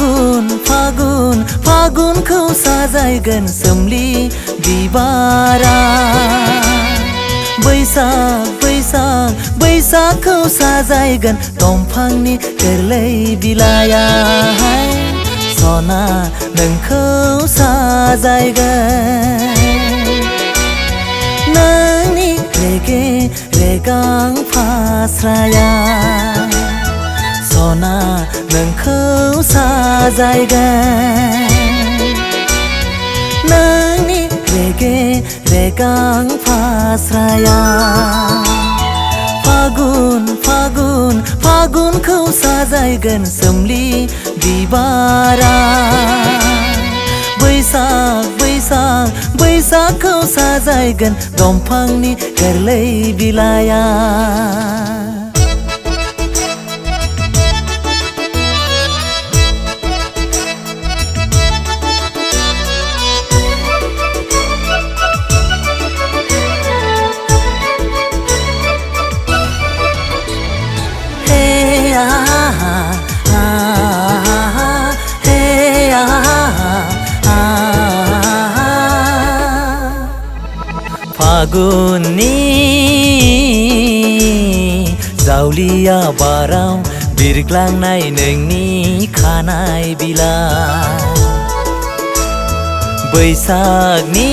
फागुन फागुन फागुनखौ साजायगोन सोमलि बिबारा बैसाग बैसाग बैसागखौ साजायगोन दंफांनि गोरलै बिलाइया सना नोंखौ साजायगोन नोंनि रेगे रेगां फास्राया सना नोंखौ साजायगोन नोंनि रेगे रेगां फास्राया फागुन फागुन फागुनखौ साजायगोन सोमलि बिबारा बैसाग बैसाग बैसागखौ साजायगोन दंफांनि गोरलै बिलाइया फागुननि जावलिया बाराव बिरग्लांनाय नोंनि खानाय बिलाइ बैसागनि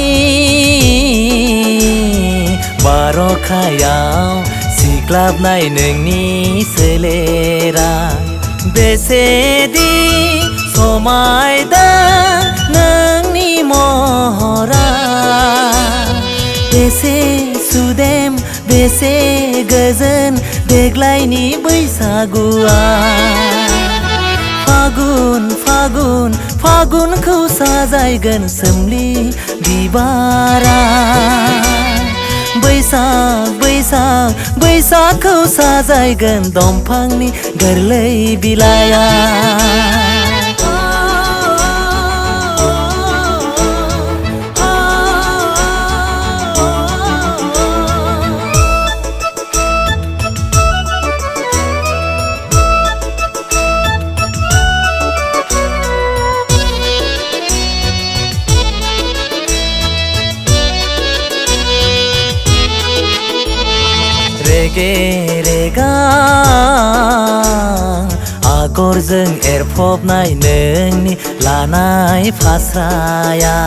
बार'खायाव सिग्लाबनाय नोंनि सोलेरा बेसेदि समायदों नोंनि महरा बेसे सुदेम बेसे गोजोन देग्लायनि बैसागुआ फागुन फागुन फागुनखौ साजायगोन सोमलि बिबारा बैसाग बैसाग बैसागखौ साजायगोन दंफांनि गोरलै बिलाइया रेगे रेगां आगरजों एरफबनाय नोंनि लानाय फास्राया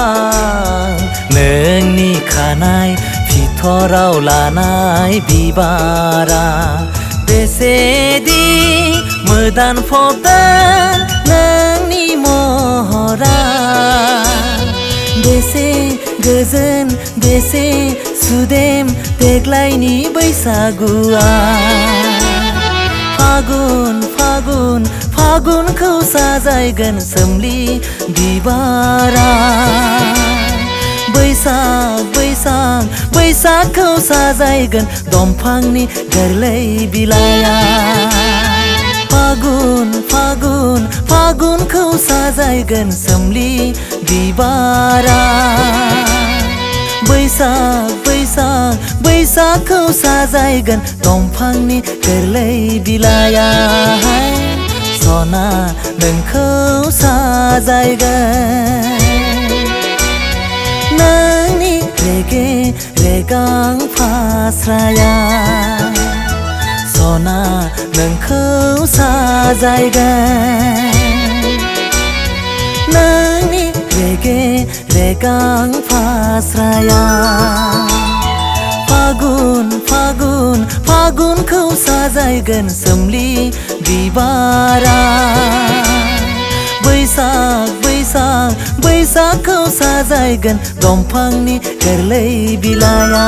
रुमबांबां नोंनि खानाय फिथराव लानाय बिबारा बेसेदि मोदानफबदों नोंनि महरा बेसे गोजोन बेसे सुदेम देग्लायनि बैसागुआ फागुन फागुन फागुनखौ साजायगोन सोमलि बिबारा बैसाग बैसाग बैसागखौ साजायगोन दंफांनि गोरलै बिलाइया फागुन फागुन फागुनखौ साजायगोन सोमलि बिबारा बैसाग बैसाग बैसागखौ साजायगोन दंफांनि गोरलै बिलाइया सना नोंखौ साजायगोन नोंनि रेगे रेगां फास्राया सना नोंखौ साजायगोन नोंनि रेगे रेगां फास्राया फागुन फागुन फागुनखौ साजायगोन सोमलि बिबारा बैसाग बैसाग बैसागखौ साजायगोन दंफांनि गोरलै बिलाइया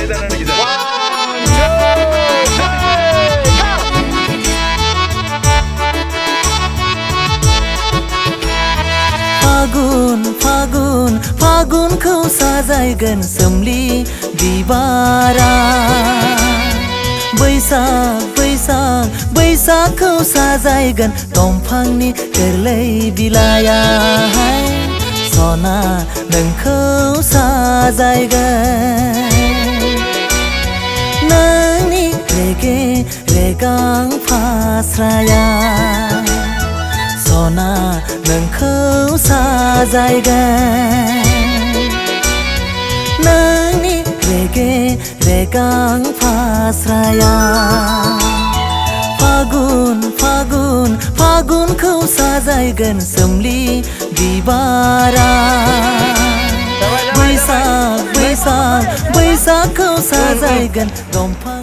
One, two, three. साजायगोन सोमलि बिबारा बैसाग बैसाग बैसागखौ साजायगोन दंफांनि गोरलै बिलाइया सना नोंखौ साजायगोन नोंनि रेगे रेगां फास्राया सना नोंखौ साजायगोन नोंनि रेगे रेगां फास्राया फागुन फागुन फागुनखौ साजायगोन सोमलि बिबारा बैसाग बैसाग बैसागखौ साजायगोन दंफां